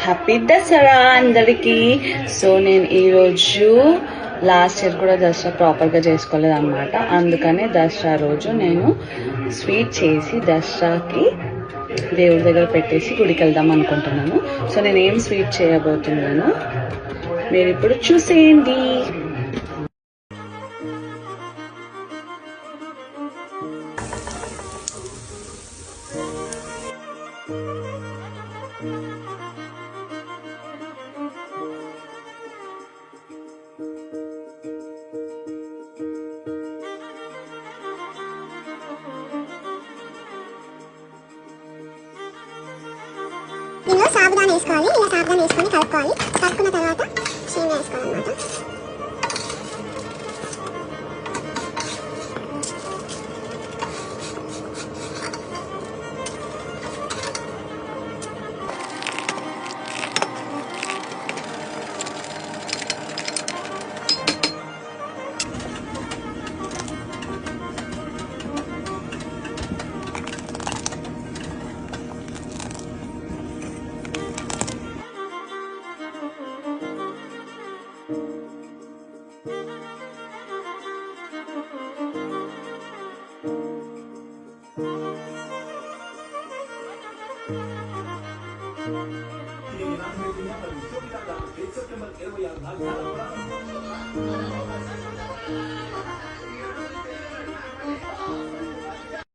Happy Dasara అందరికీ. So నేను ఈరోజు లాస్ట్ ఇయర్ కూడా దసరా ప్రాపర్గా చేసుకోలేదు అనమాట. అందుకనే దసరా రోజు నేను స్వీట్ చేసి దసరాకి దేవుడి దగ్గర పెట్టేసి గుడికి వెళ్దాం అనుకుంటున్నాను. సో నేను ఏం స్వీట్ చేయబోతున్నాను మీరు ఇప్పుడు చూసేయండి. దీనిలో సాబుదానా వేసుకోవాలి. ఇలా సాబుదానా వేసుకొని కలుపుకోవాలి. కలుపుకున్న తర్వాత సేమియా వేసుకోవాలన్నమాట.